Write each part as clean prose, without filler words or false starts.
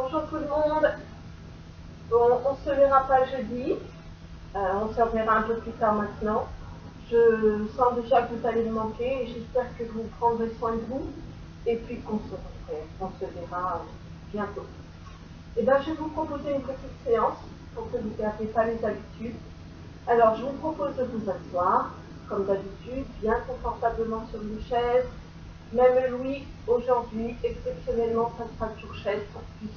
Bonjour tout le monde. Bon, on se verra pas jeudi. On se reverra un peu plus tard maintenant. Je sens déjà que vous allez me manquer et j'espère que vous prendrez soin de vous et puis qu'on se verra bientôt. Et bien, je vais vous proposer une petite séance pour que vous ne perdiez pas les habitudes. Alors, je vous propose de vous asseoir, comme d'habitude, bien confortablement sur une chaise. Même Louis, aujourd'hui, exceptionnellement, ça sera sur chaise pour plus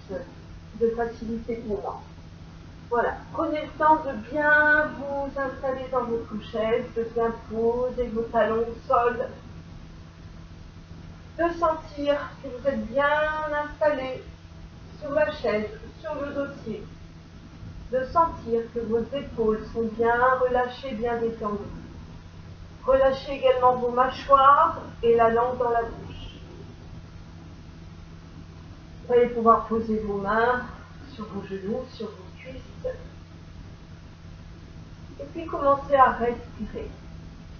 de facilité pour moi. Voilà, prenez le temps de bien vous installer dans votre chaise, de bien poser vos talons au sol, de sentir que vous êtes bien installé sur la chaise, sur le dossier, de sentir que vos épaules sont bien relâchées, bien détendues. Relâchez également vos mâchoires et la langue dans la bouche. Vous allez pouvoir poser vos mains sur vos genoux, sur vos cuisses. Et puis commencez à respirer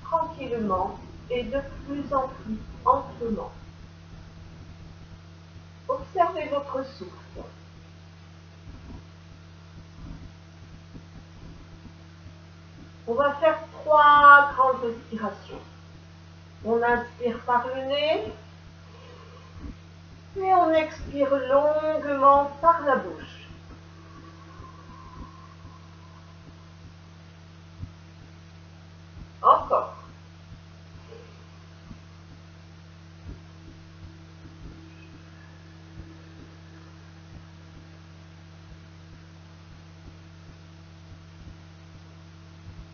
tranquillement et de plus en plus amplement. Observez votre souffle. On va faire 3 grandes respirations. On inspire par le nez et on expire longuement par la bouche. Encore.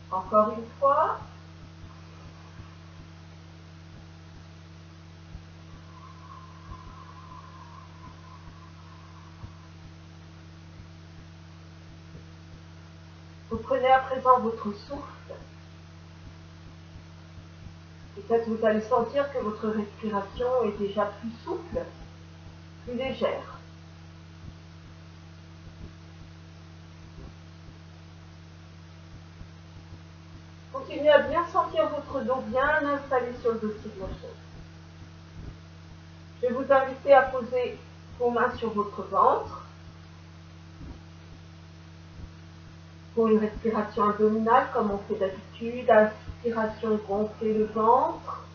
Encore une fois. Vous prenez à présent votre souffle. Peut-être vous allez sentir que votre respiration est déjà plus souple, plus légère. Continuez à bien sentir votre dos bien installé sur le dossier de la chaise. Je vais vous inviter à poser vos mains sur votre ventre pour une respiration abdominale comme on fait d'habitude. Inspiration, gonfler le ventre.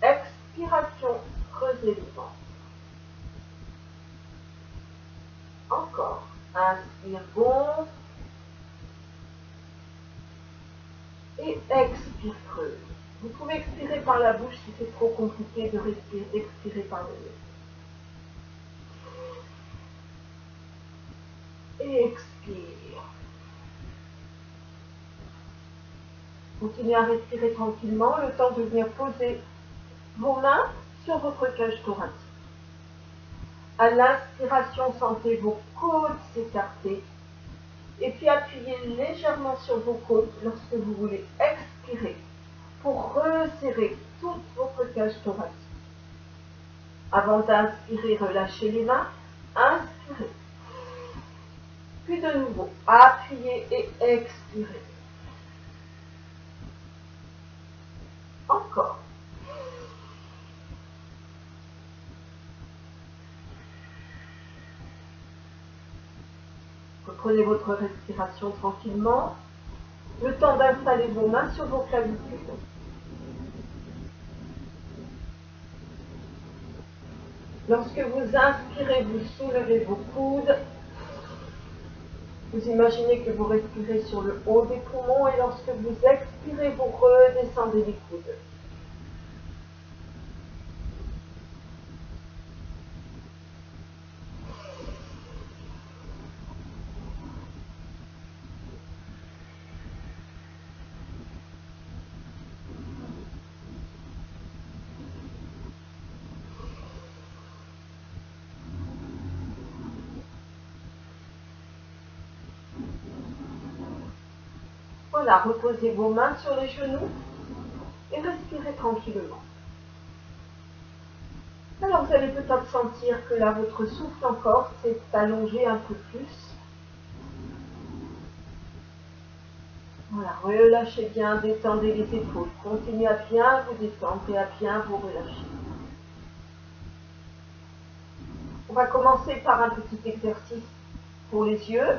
Expiration, creuser le ventre. Encore. Inspire, gonfle. Et expire, creuse. Vous pouvez expirer par la bouche si c'est trop compliqué de respirer, d'expirer par le nez. Et expire. Continuez à respirer tranquillement, le temps de venir poser vos mains sur votre cage thoracique. À l'inspiration, sentez vos côtes s'écarter. Et puis appuyez légèrement sur vos côtes lorsque vous voulez expirer pour resserrer toute votre cage thoracique. Avant d'inspirer, relâchez les mains. Inspirez. Puis de nouveau, appuyez et expirez. Encore. Reprenez votre respiration tranquillement. Le temps d'installer vos mains sur vos clavicules. Lorsque vous inspirez, vous soulevez vos coudes. Vous imaginez que vous respirez sur le haut des poumons et lorsque vous expirez, vous redescendez les coudes. Voilà, reposez vos mains sur les genoux et respirez tranquillement. Alors vous allez peut-être sentir que là, votre souffle encore s'est allongé un peu plus. Voilà, relâchez bien, détendez les épaules. Continuez à bien vous détendre et à bien vous relâcher. On va commencer par un petit exercice pour les yeux,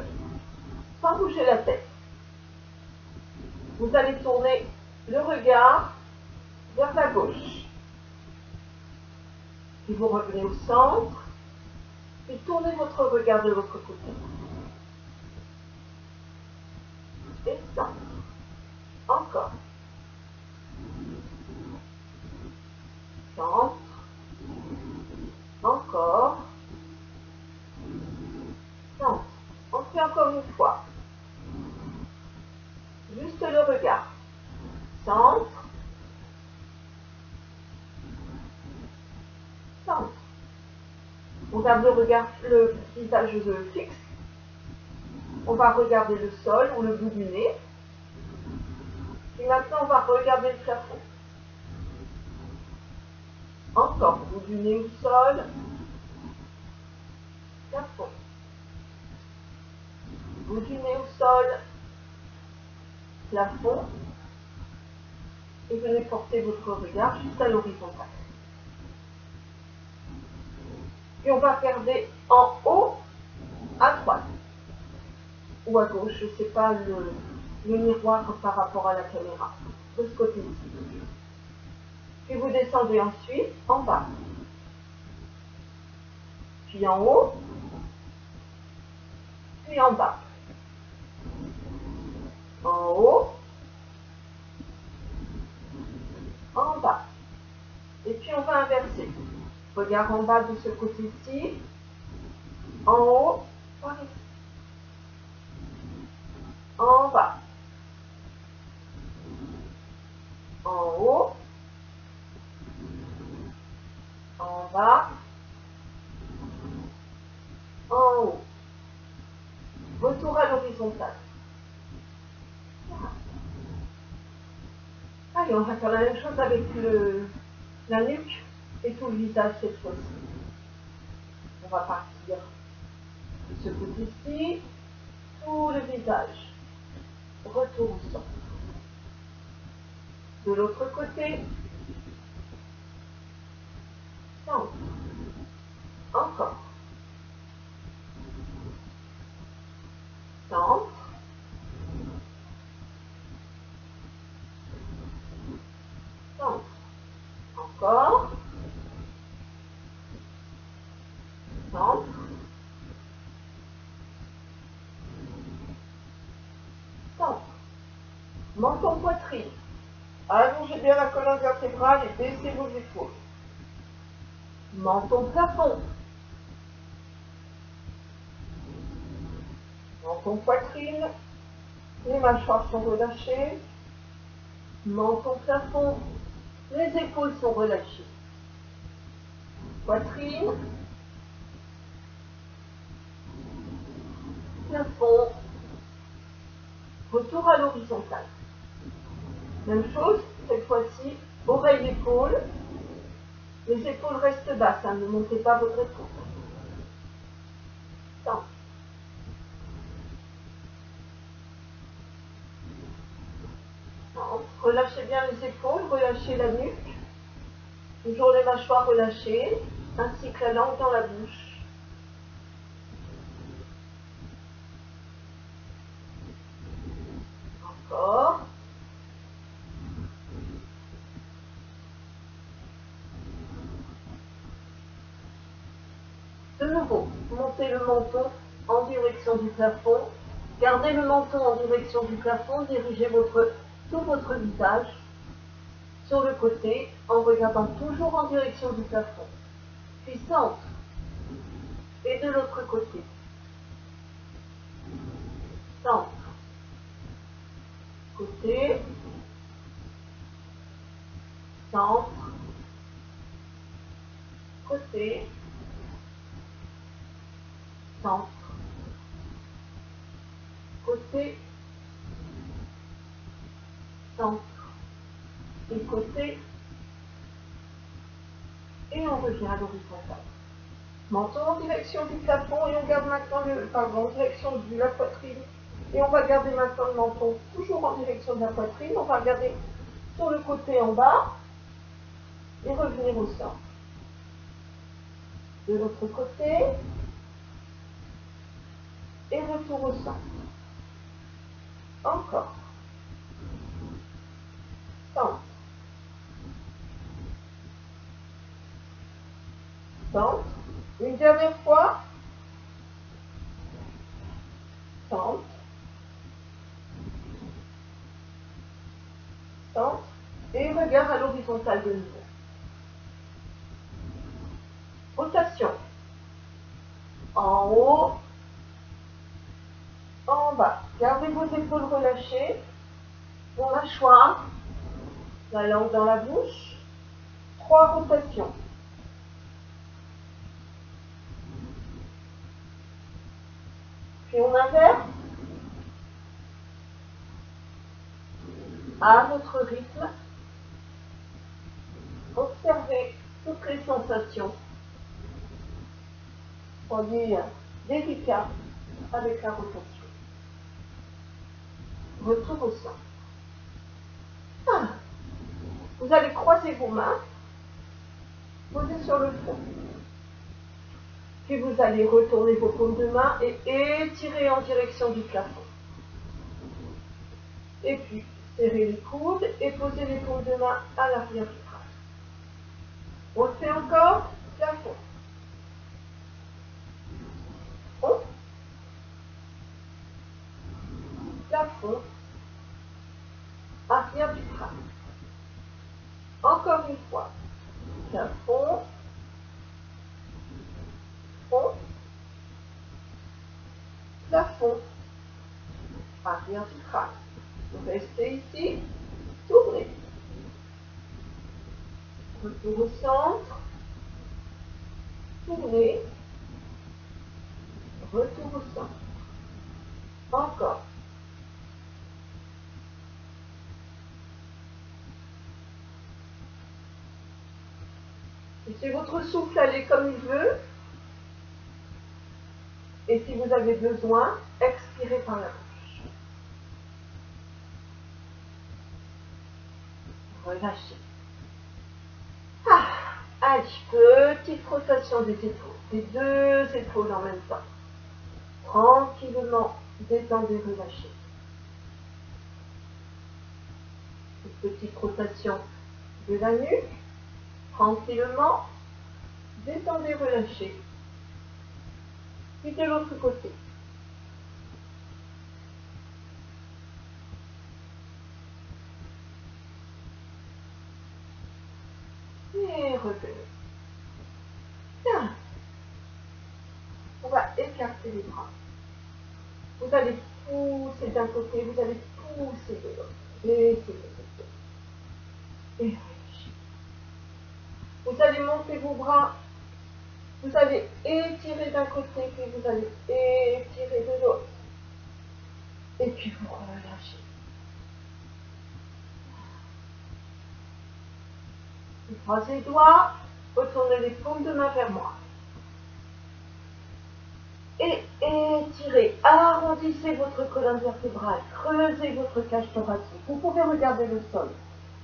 sans bouger la tête. Vous allez tourner le regard vers la gauche. Puis vous revenez au centre, et tournez votre regard de l'autre côté. Et centre. Encore. Centre. Encore. Centre. On fait encore une fois. Juste le regard. Centre. Centre. On garde le visage fixe. On va regarder le sol ou le bout du nez. Et maintenant, on va regarder le plafond. Encore, bout du nez au sol. Plafond. Bout du nez au sol. Plafond. Et venez porter votre regard jusqu'à l'horizontale. Puis on va regarder en haut, à droite. Ou à gauche, je ne sais pas le miroir par rapport à la caméra. De ce côté-ci. Puis vous descendez ensuite en bas. Puis en haut. Puis en bas. En haut. En bas. Et puis on va inverser. Regard en bas de ce côté-ci. En haut. Par ici. En bas. En haut. En bas. En haut. Retour à l'horizontale. Allez, on va faire la même chose avec la nuque et tout le visage cette fois-ci. On va partir de ce côté-ci, tout le visage. Retour au centre. De l'autre côté, centre. Encore. Centre. Centre. Encore. Centre. Centre. Menton poitrine. Allongez bien la colonne vertébrale et baissez vos épaules. Menton plafond. Menton poitrine. Les mâchoires sont relâchées. Menton plafond. Les épaules sont relâchées. Poitrine. Plafond. Retour à l'horizontale. Même chose, cette fois-ci, oreille-épaule. Les épaules restent basses, hein, ne montez pas votre épaule. Centre. Centre. Relâchez bien les épaules, relâchez la nuque. Toujours les mâchoires relâchées, ainsi que la langue dans la bouche. Encore. De nouveau, montez le menton en direction du plafond. Gardez le menton en direction du plafond. Dirigez tout votre visage sur le côté en regardant toujours en direction du plafond. Puis centre. Et de l'autre côté. Centre. Côté. Centre. Côté. Centre. Côté. Centre. Et côté. Et on revient à l'horizontale. Menton en direction du plafond et on garde maintenant en direction de la poitrine. Et on va garder maintenant le menton toujours en direction de la poitrine. On va regarder sur le côté en bas et revenir au centre. De l'autre côté. Et retour au centre. Encore. Centre. Centre. Une dernière fois. Centre. Centre. Et regard à l'horizontale de nouveau. Rotation. En haut. En bas. Gardez vos épaules relâchées. Vos mâchoires. La langue dans la bouche. 3 rotations. Puis on inverse. À votre rythme. Observez toutes les sensations. Soyez délicat avec la rotation. Retour au centre. Ah. Vous allez croiser vos mains, poser sur le front. Puis vous allez retourner vos paumes de main et étirer en direction du plafond. Et puis, serrez les coudes et posez les paumes de main à l'arrière du crâne. On le fait encore, plafond. Fond. Plafond. Arrière du crâne. Encore une fois. Plafond. Fond. Plafond. Arrière du crâne. Vous restez ici. Tournez. Retour au centre. Tournez. Retour au centre. Encore. Laissez votre souffle aller comme il veut. Et si vous avez besoin, expirez par la bouche. Relâchez. Ah, allez, petite rotation des épaules. Les deux épaules en même temps. Tranquillement, détendez, relâchez. Une petite rotation de la nuque. Tranquillement, détendez, relâchez. Puis de l'autre côté. Et revenez. Bien. On va écarter les bras. Vous allez pousser d'un côté, vous allez pousser de l'autre. Laissez de côté. Et relâchez. Vous allez monter vos bras. Vous allez étirer d'un côté, puis vous allez étirer de l'autre. Et puis vous relâchez. Vous croisez les doigts, retournez les paumes de main vers moi. Et étirez, arrondissez votre colonne vertébrale, creusez votre cage thoracique. Vous pouvez regarder le sol.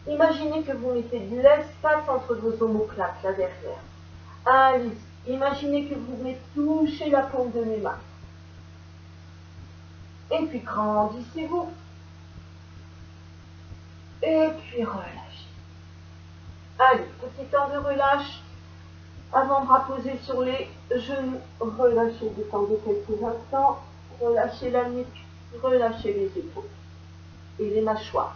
Imaginez que vous mettez de l'espace entre vos omoplates, là derrière. Allez-y. Imaginez que vous venez toucher la paume de mes mains. Et puis grandissez-vous. Et puis relâchez. Allez, petit temps de relâche. Avant-bras posés sur les genoux. Relâchez, détendez quelques instants. Relâchez la nuque. Relâchez les épaules. Et les mâchoires.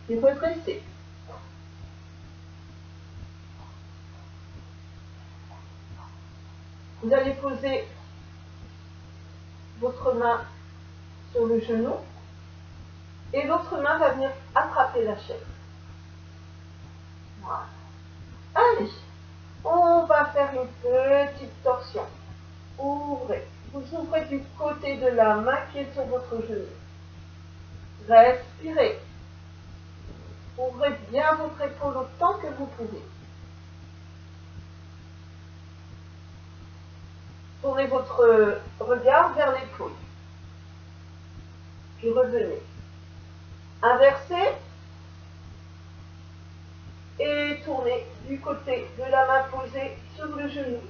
Et redressez. Vous allez poser votre main sur le genou et l'autre main va venir attraper la chaise. Voilà. Allez, on va faire une petite torsion. Ouvrez. Vous ouvrez du côté de la main qui est sur votre genou. Respirez. Ouvrez bien votre épaule autant que vous pouvez. Tournez votre regard vers l'épaule. Puis revenez. Inversez. et tournez du côté de la main posée sur le genou.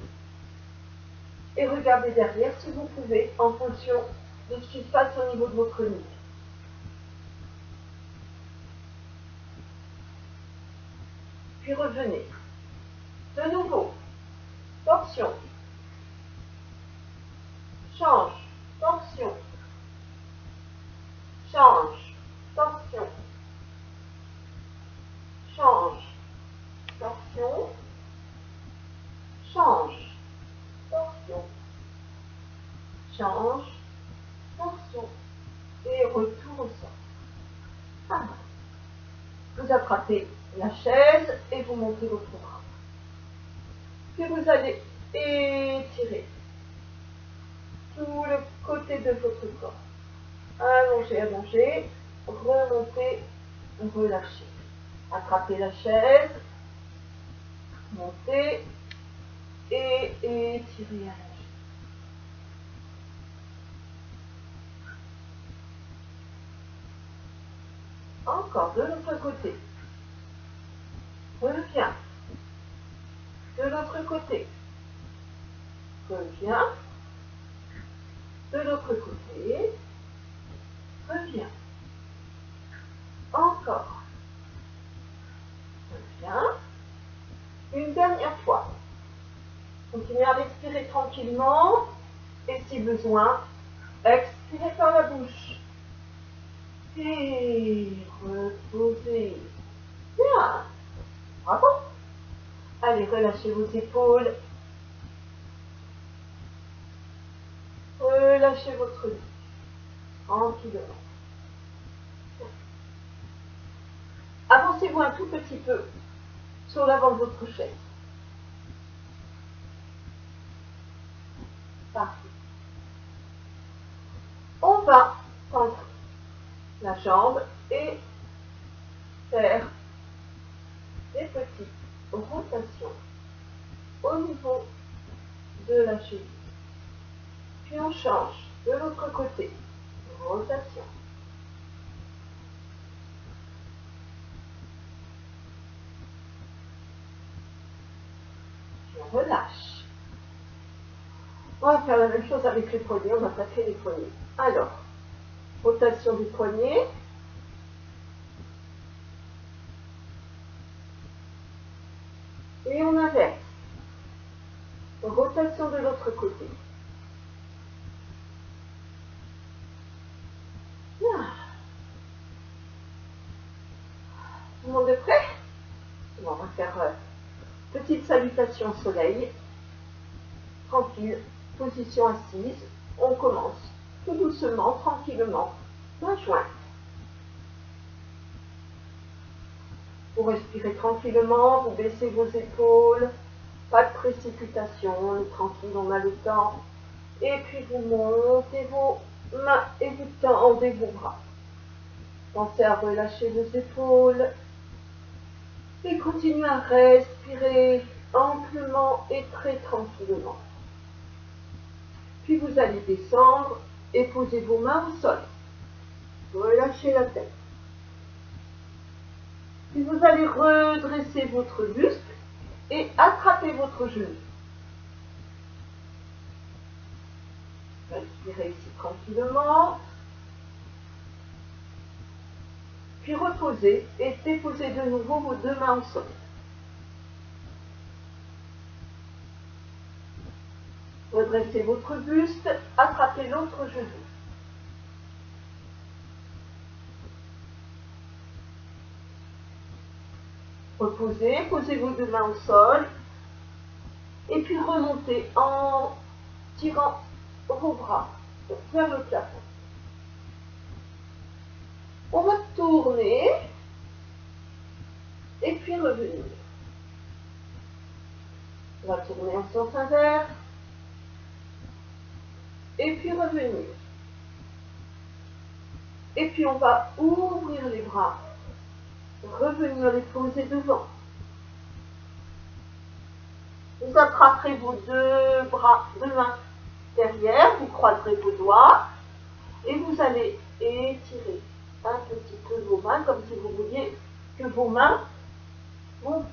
Et regardez derrière si vous pouvez en fonction de ce qui se passe au niveau de votre nuque. Puis revenez. De nouveau, torsion. Change, torsion. Change, torsion. Change, torsion. Change, torsion. Change, torsion. Et retour au sol. Ah. Vous attrapez la chaise et vous montez votre bras. Puis vous allez étirer tout le côté de votre corps. Allongez, allongez, remontez, relâchez. Attrapez la chaise, montez et étirez, allongez. Encore de l'autre côté. Reviens. De l'autre côté. Reviens. De l'autre côté. Reviens. Encore. Reviens. Une dernière fois. Continuez à respirer tranquillement. Et si besoin, expirez par la bouche. Et reposez. Bien. Bravo. Allez, relâchez vos épaules. Relâchez votre nuque. Tranquillement. Avancez-vous un tout petit peu sur l'avant de votre chaise. Parfait. On va prendre la jambe et faire des petites rotations au niveau de la cheville. Puis on change de l'autre côté. Rotation. Puis on relâche. On va faire la même chose avec les poignets. On va passer les poignets. Alors, rotation du poignet. Et on inverse. Rotation de l'autre côté. Bien. Tout le monde est prêt? On va faire petite salutation au soleil. Tranquille. Position assise. On commence tout doucement, tranquillement. Main jointe. Vous respirez tranquillement, vous baissez vos épaules, pas de précipitation, on est tranquille, on a le temps. Et puis vous montez vos mains et vous tendez vos bras. Pensez à relâcher vos épaules et continuez à respirer amplement et très tranquillement. Puis vous allez descendre et poser vos mains au sol. Relâchez la tête. Puis vous allez redresser votre buste et attraper votre genou. Respirez ici tranquillement. Puis reposez et déposez de nouveau vos deux mains au sol. Redressez votre buste, attrapez l'autre genou. Reposez, posez vos deux mains au sol. Et puis remontez en tirant vos bras vers le plafond. On va tourner et puis revenir. On va tourner en sens inverse et puis revenir. Et puis on va ouvrir les bras, revenir les poser devant. Vous attraperez vos deux bras, deux mains derrière, vous croiserez vos doigts et vous allez étirer un petit peu vos mains comme si vous vouliez que vos mains vous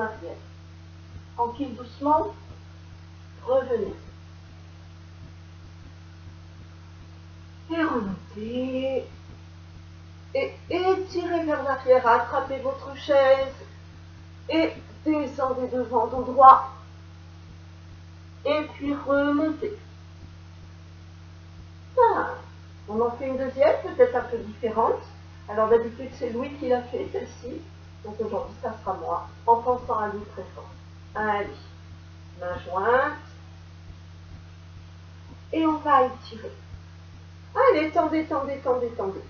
en arrière. Tranquille, doucement. Revenez. Et remontez. Et étirez vers l'arrière, attrapez votre chaise. Et descendez devant dos droit. Et puis remontez. Ah, on en fait une deuxième, peut-être un peu différente. Alors d'habitude c'est Louis qui l'a fait, celle-ci. Donc aujourd'hui ça sera moi, en pensant à lui très fort. Allez, main jointe. Et on va étirer. Allez, tendez, tendez, tendez, tendez.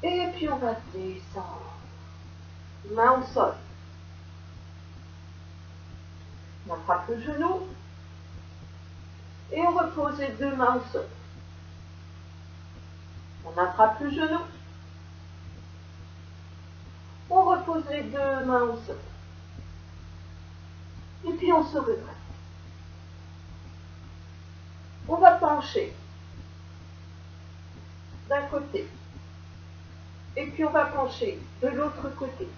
Et puis on va descendre. Main au sol. On attrape le genou. Et on repose les deux mains au sol. On attrape le genou. On repose les deux mains au sol. Et puis on se redresse. On va pencher d'un côté. Et puis on va pencher de l'autre côté.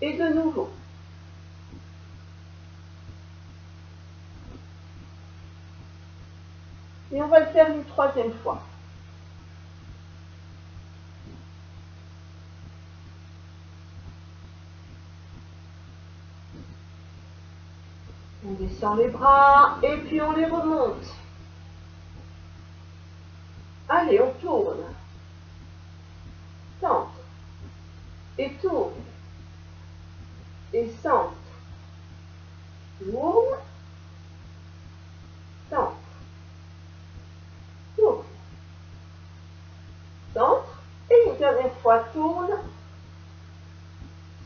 Et de nouveau. Et on va le faire une troisième fois. On descend les bras et puis on les remonte. Allez, on tourne. Centre. Et tourne. Et centre. Tourne. Centre. Tourne. Centre. Et une dernière fois, tourne.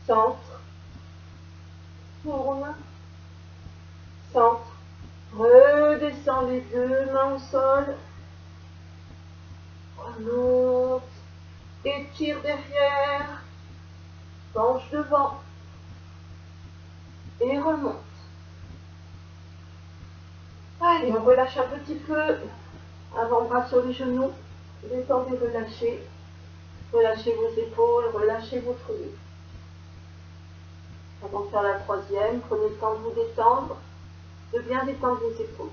Centre. Tourne. Centre. Redescend les deux mains au sol. Remonte. Étire derrière. Penche devant. Et remonte. Allez, on relâche un petit peu. Avant-bras sur les genoux. Détendez, relâchez. Relâchez vos épaules, relâchez votre nez. Avant de faire la troisième, prenez le temps de vous détendre, de bien détendre vos épaules.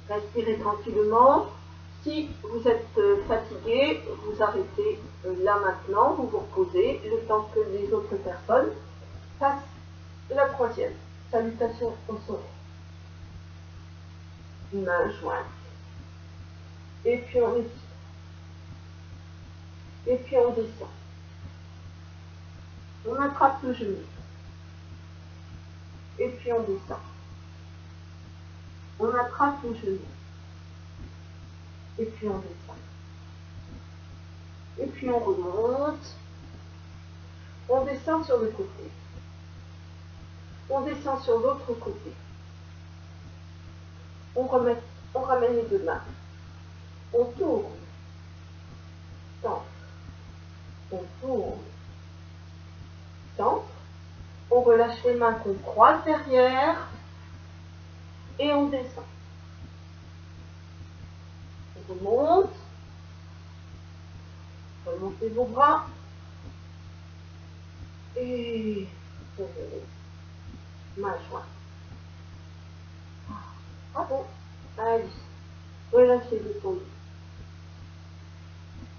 Respirez tranquillement. Si vous êtes fatigué, vous arrêtez là maintenant, vous vous reposez, le temps que les autres personnes fassent la troisième. Salutations au soleil. Main jointe. Et puis on étire. Et puis on descend. On attrape le genou. Et puis on descend. On attrape le genou. Et puis on descend. Et puis on remonte. On descend sur le côté. On descend sur l'autre côté. On ramène les deux mains. On tourne. Centre. On tourne. Centre. On relâche les mains qu'on croise derrière. Et on descend. On remonte. Remontez vos bras. Et revenez. Main jointe. Bravo. Allez. Relâchez les épaules.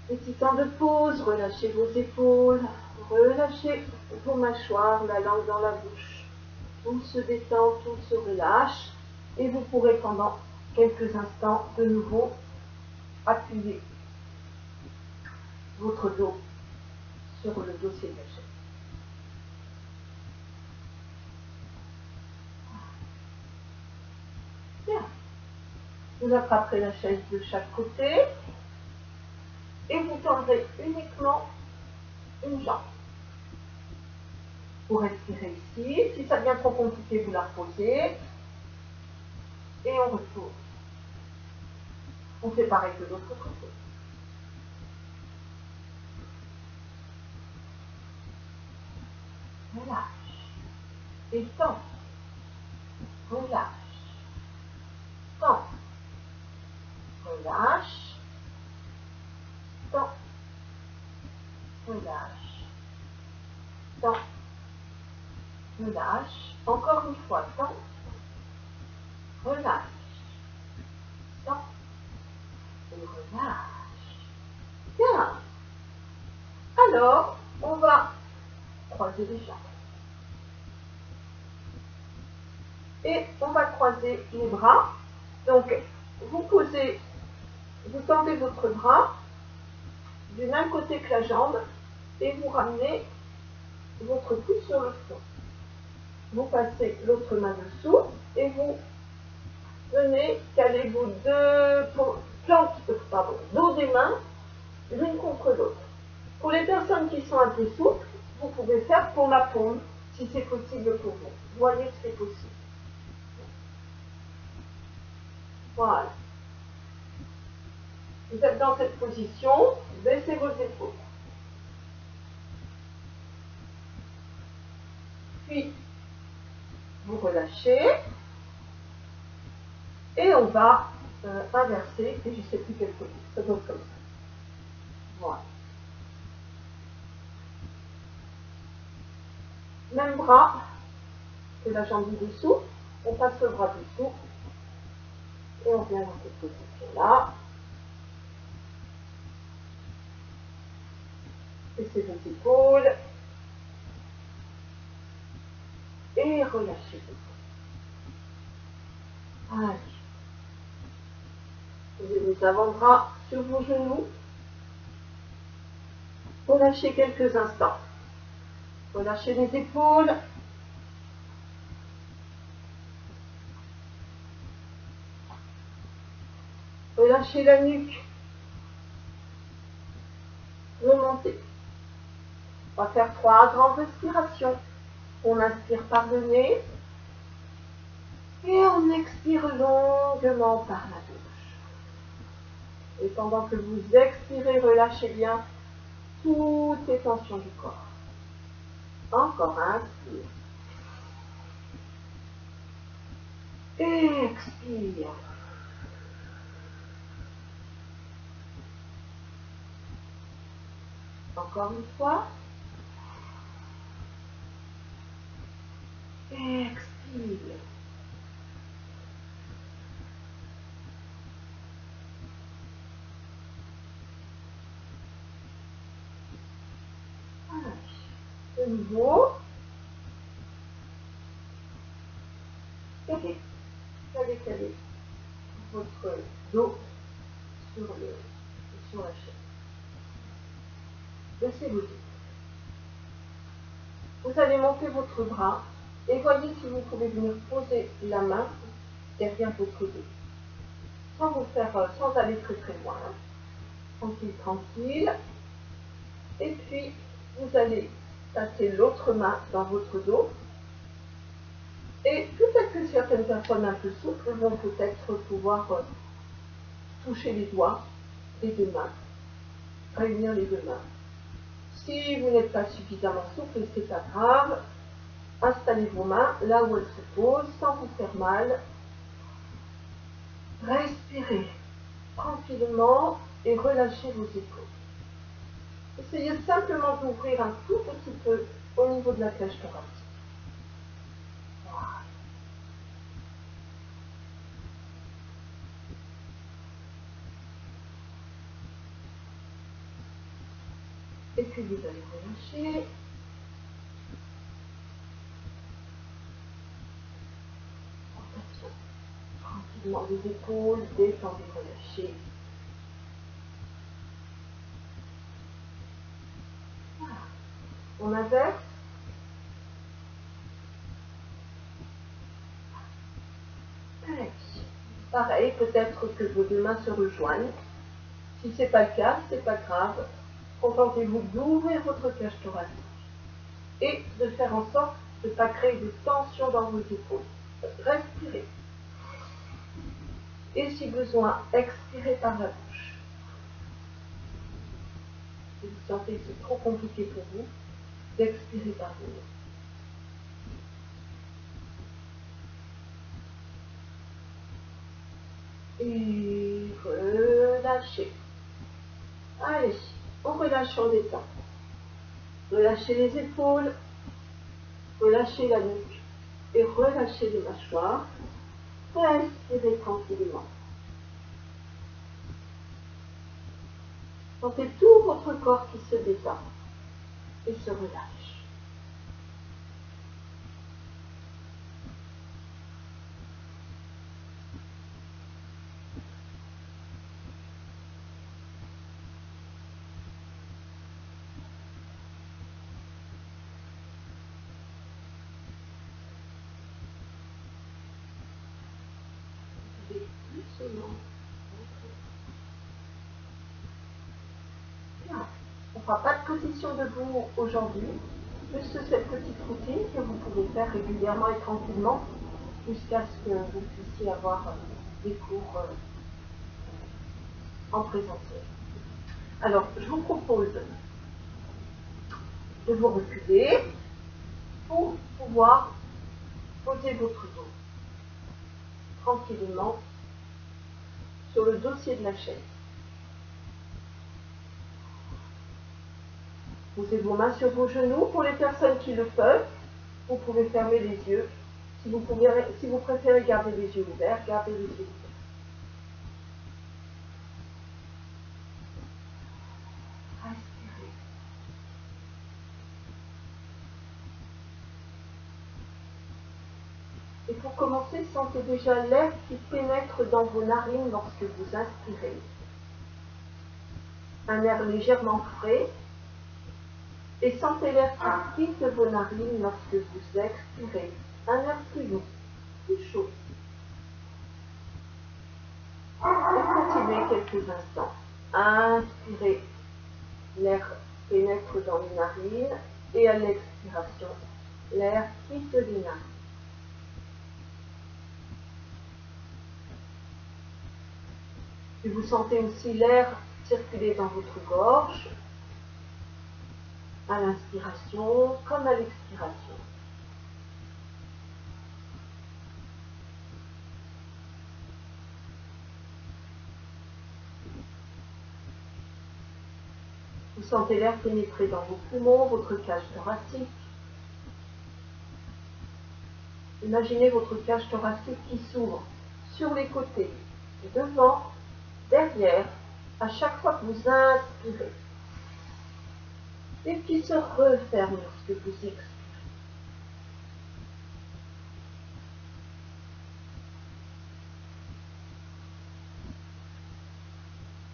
Petit temps de pause. Relâchez vos épaules. Relâchez vos mâchoires, la langue dans la bouche. Tout se détend, tout se relâche. Et vous pourrez pendant quelques instants de nouveau appuyer votre dos sur le dossier de la chaise. Bien. Vous attraperez la chaise de chaque côté et vous tendrez uniquement une jambe. Vous respirez ici. Si ça devient trop compliqué, vous la reposez. Et on retourne. On fait pareil de l'autre côté. Relâche. Et tend. Relâche. Tend. Relâche. Tend. relâche. Tend, relâche. Encore une fois, tend, relâche. Tend et relâche. Bien. Alors, on va croiser les jambes. Et on va croiser les bras. Donc, vous tendez votre bras du même côté que la jambe et vous ramenez votre coude sur le front. Vous passez l'autre main dessous et vous venez caler vos dos des mains l'une contre l'autre. Pour les personnes qui sont un peu souples, vous pouvez faire paume à paume si c'est possible pour vous. Voyez ce qui est possible. Voilà. Vous êtes dans cette position, baissez vos épaules. Puis, vous relâchez. Et on va inverser, et je ne sais plus quel côté. Ça doit être comme ça. Voilà. Même bras que la jambe du dessous. On passe le bras dessous. Et on vient dans cette position-là. Baissez vos épaules. Et relâchez vos épaules. Allez. Posez les avant-bras sur vos genoux. Relâchez quelques instants. Relâchez les épaules. Relâchez la nuque. Remontez. On va faire 3 grandes respirations. On inspire par le nez. Et on expire longuement par la bouche. Et pendant que vous expirez, relâchez bien toutes les tensions du corps. Encore inspire. Expire. Encore une fois. Expire. De nouveau. Calez votre dos sur la chaise. Baissez vos yeux. Vous allez monter votre bras et voyez si vous pouvez venir poser la main derrière votre dos. Sans aller très très loin. Tranquille, tranquille. Et puis, vous allez passer l'autre main dans votre dos. Et peut-être que certaines personnes un peu souples vont peut-être pouvoir toucher les doigts des deux mains, réunir les deux mains. Si vous n'êtes pas suffisamment souple, c'est pas grave. Installez vos mains là où elles se posent sans vous faire mal. Respirez tranquillement et relâchez vos épaules. Essayez simplement d'ouvrir un tout petit peu au niveau de la cage thoracique. Voilà. Et puis vous allez relâcher. Tranquillement les épaules, détendez, relâchez. Voilà. On inverse. Pareil, peut-être que vos deux mains se rejoignent. Si ce n'est pas le cas, c'est pas grave. Contentez-vous d'ouvrir votre cage thoracique et de faire en sorte de ne pas créer de tension dans vos épaules. Respirez. Et si besoin, expirez par la bouche. Si vous sentez que c'est trop compliqué pour vous, d'expirer par le nez. Et relâchez. Allez, on relâche, on détend. Relâchez les épaules, relâchez la nuque et relâchez les mâchoires. Respirez tranquillement. Sentez tout votre corps qui se détend et se relâche. Doucement. Bien. On ne fera pas de position debout aujourd'hui, juste cette petite routine que vous pouvez faire régulièrement et tranquillement jusqu'à ce que vous puissiez avoir des cours en présentiel. Alors, je vous propose de vous reculer pour pouvoir poser votre dos tranquillement sur le dossier de la chaise. Posez vos mains sur vos genoux. Pour les personnes qui le peuvent, vous pouvez fermer les yeux. Si vous préférez garder les yeux ouverts, gardez les yeux ouverts. Respirez. Et pour commencer, sentez déjà l'air qui pénètre dans vos narines lorsque vous inspirez. Un air légèrement frais. Et sentez l'air qui quitte vos narines lorsque vous expirez. Un air plus lourd, plus chaud. Et continuez quelques instants. Inspirez. L'air pénètre dans les narines. Et à l'expiration, l'air quitte les narines. Et vous sentez aussi l'air circuler dans votre gorge, à l'inspiration comme à l'expiration. Vous sentez l'air pénétrer dans vos poumons, votre cage thoracique. Imaginez votre cage thoracique qui s'ouvre sur les côtés, devant, derrière, à chaque fois que vous inspirez. Et qui se referme lorsque vous expirez.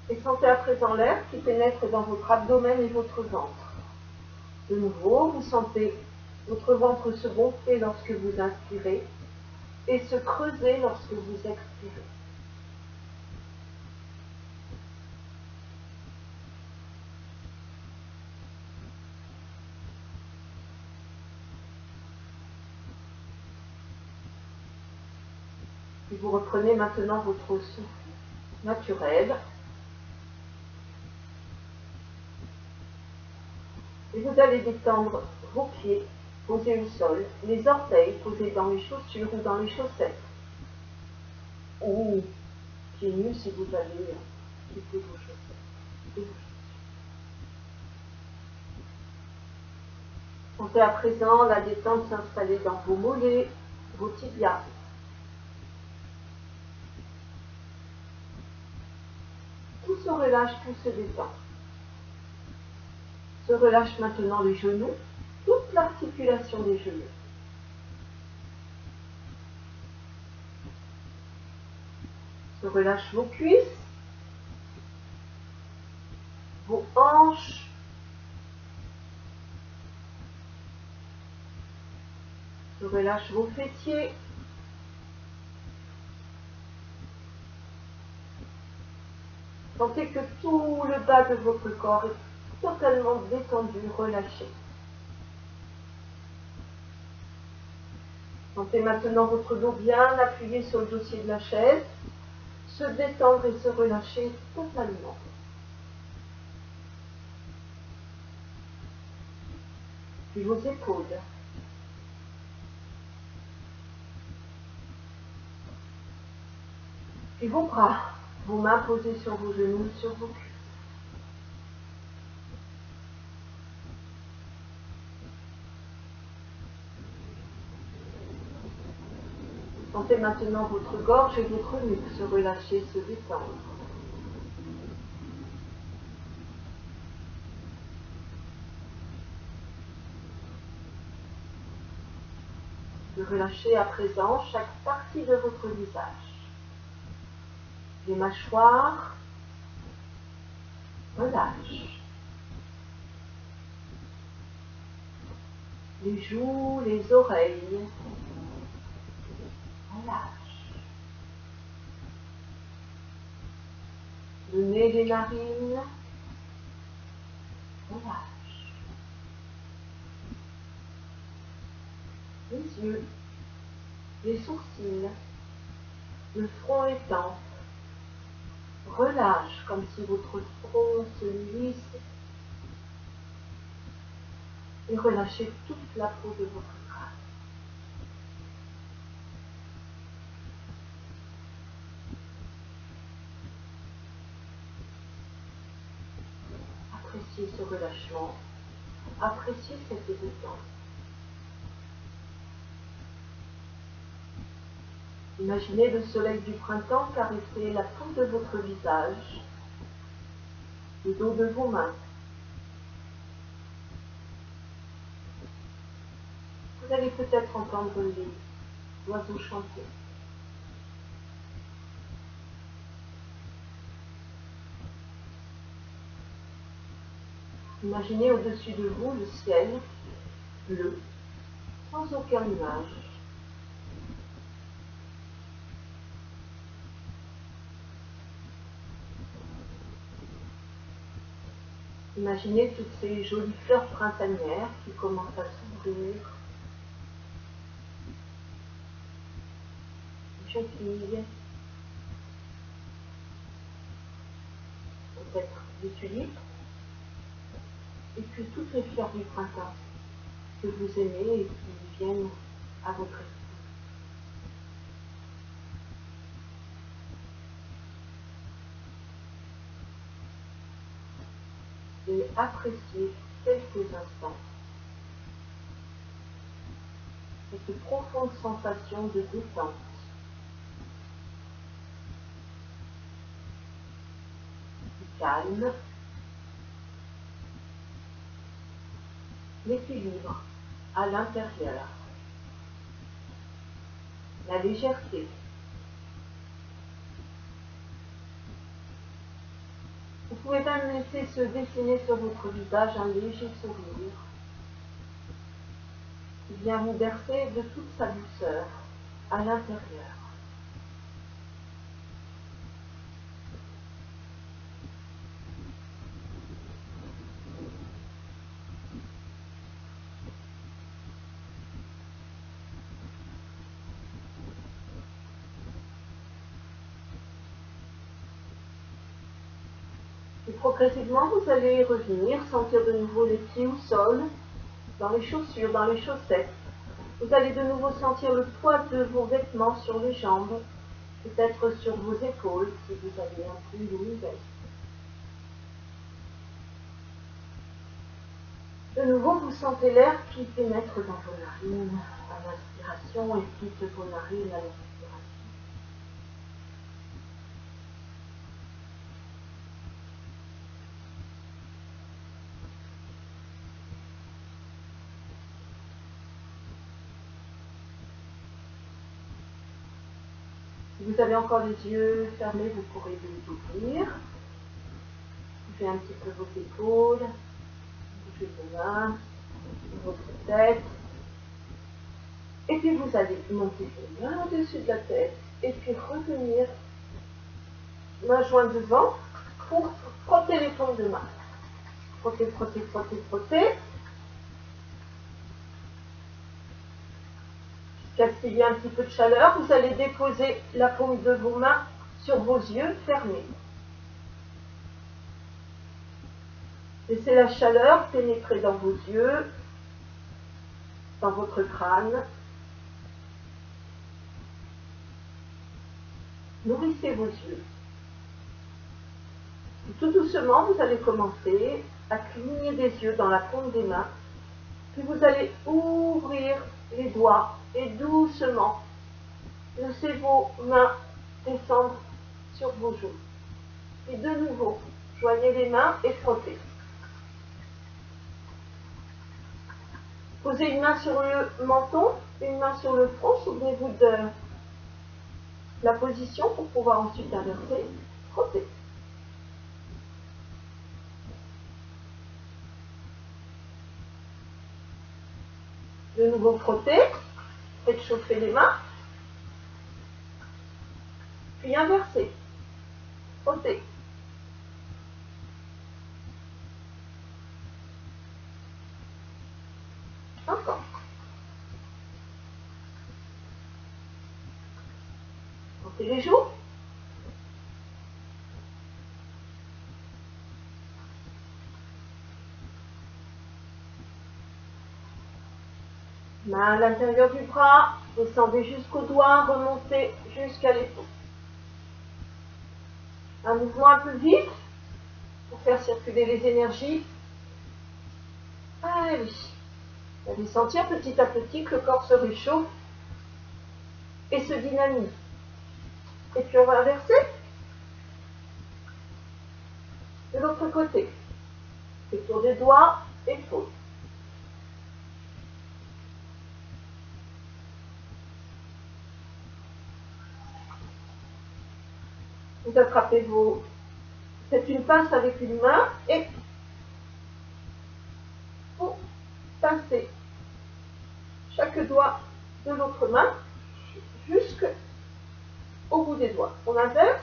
Et sentez à présent l'air qui pénètre dans votre abdomen et votre ventre. De nouveau, vous sentez votre ventre se gonfler lorsque vous inspirez et se creuser lorsque vous expirez. Et vous reprenez maintenant votre souffle naturel. Et vous allez détendre vos pieds posés au sol, les orteils posés dans les chaussures ou dans les chaussettes. Ou pieds nus si vous allez quitter vos chaussettes. Et vos chaussures. Sentez à présent la détente s'installer dans vos mollets, vos tibias. Tout se relâche, tout se détend. Se relâche maintenant les genoux, toute l'articulation des genoux. Se relâche vos cuisses, vos hanches, se relâche vos fessiers, sentez que tout le bas de votre corps est totalement détendu, relâché. Sentez maintenant votre dos bien appuyé sur le dossier de la chaise, se détendre et se relâcher totalement. Puis vos épaules. Puis vos bras, vos mains posées sur vos genoux, sur vos cuisses. Sentez maintenant votre gorge et votre nuque se relâcher, se détendre. De relâcher à présent chaque partie de votre visage. Les mâchoires relâchent. Les joues, les oreilles relâchent. Le nez, les narines relâchent. Les yeux, les sourcils, le front et les tempes relâchent comme si votre front se lisse et relâchez toute la peau de votre crâne. Appréciez ce relâchement, appréciez cette détente. Imaginez le soleil du printemps caresser la peau de votre visage, le dos de vos mains. Vous allez peut-être entendre les oiseaux chanter. Imaginez au-dessus de vous le ciel bleu, sans aucun nuage. Imaginez toutes ces jolies fleurs printanières qui commencent à s'ouvrir. Les jonquilles, peut-être des tulipes, et puis toutes les fleurs du printemps que vous aimez et qui viennent à votre esprit. Et appréciez quelques instants cette profonde sensation de détente, du calme, l'équilibre à l'intérieur, la légèreté. Vous pouvez même laisser se dessiner sur votre visage un léger sourire qui vient vous bercer de toute sa douceur à l'intérieur. Et progressivement, vous allez revenir, sentir de nouveau les pieds au sol, dans les chaussures, dans les chaussettes. Vous allez de nouveau sentir le poids de vos vêtements sur les jambes, peut-être sur vos épaules si vous avez un pull ou une veste. De nouveau, vous sentez l'air qui pénètre dans vos narines à l'inspiration et quitte vos narines à l'expiration. Si vous avez encore les yeux fermés, vous pourrez les ouvrir. Bougez un petit peu vos épaules, bougez vos mains, votre tête. Et puis vous allez monter vos mains au-dessus de la tête et puis revenir main jointe devant pour frotter les paumes de main. Frotter, frotter, frotter, frotter. Jusqu'à ce qu'il y ait un petit peu de chaleur, vous allez déposer la paume de vos mains sur vos yeux fermés. Laissez la chaleur pénétrer dans vos yeux, dans votre crâne. Nourrissez vos yeux. Et tout doucement, vous allez commencer à cligner des yeux dans la paume des mains. Puis vous allez ouvrir les doigts et doucement Laissez vos mains descendre sur vos joues. Et de nouveau, joignez les mains et frottez. Posez une main sur le menton, une main sur le front. Souvenez-vous de la position pour pouvoir ensuite inverser. Frottez. De nouveau frotter. Faites chauffer les mains. Puis inverser. Frotter. Encore. Frottez les joues. Main à l'intérieur du bras, descendez jusqu'au doigt, remontez jusqu'à l'épaule. Un mouvement un peu vif pour faire circuler les énergies. Ah oui. Vous allez sentir petit à petit que le corps se réchauffe et se dynamise. Et puis on va inverser. De l'autre côté. Le tour des doigts, épaule. Vous attrapez vos... Faites une pince avec une main et vous pincez chaque doigt de l'autre main jusqu'au bout des doigts. On inverse.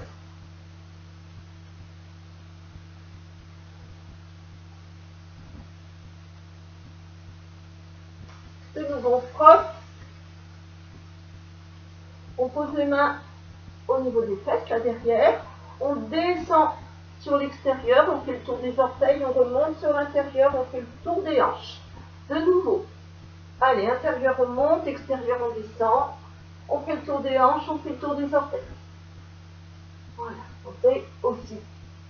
De nouveau, on frotte. On pose les mains au niveau des fesses, là derrière. On descend sur l'extérieur, on fait le tour des orteils, on remonte sur l'intérieur, on fait le tour des hanches. De nouveau. Allez, intérieur on monte, extérieur on descend. On fait le tour des hanches, on fait le tour des orteils. Voilà. Sentez aussi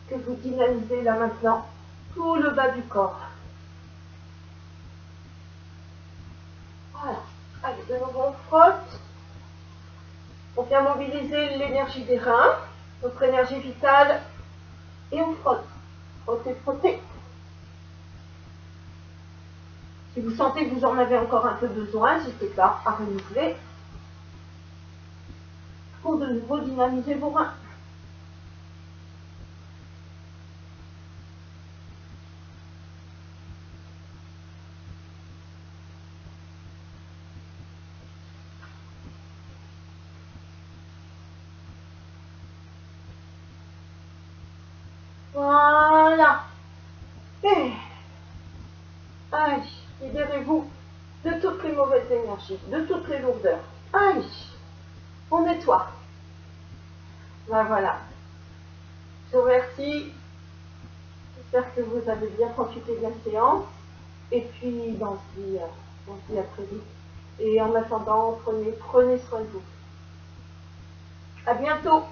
que vous dynamisez là maintenant tout le bas du corps. Voilà. Allez, de nouveau on frotte. On vient mobiliser l'énergie des reins, notre énergie vitale, et on frotte. Frottez, frottez. Si vous sentez que vous en avez encore un peu besoin, n'hésitez pas à renouveler pour de nouveau dynamiser vos reins. Voilà. Et allez, libérez-vous de toutes les mauvaises énergies, de toutes les lourdeurs. Allez, on nettoie. Ben voilà. Je vous remercie. J'espère que vous avez bien profité de la séance. Et puis, on se dit à très vite. Et en attendant, prenez soin de vous. À bientôt.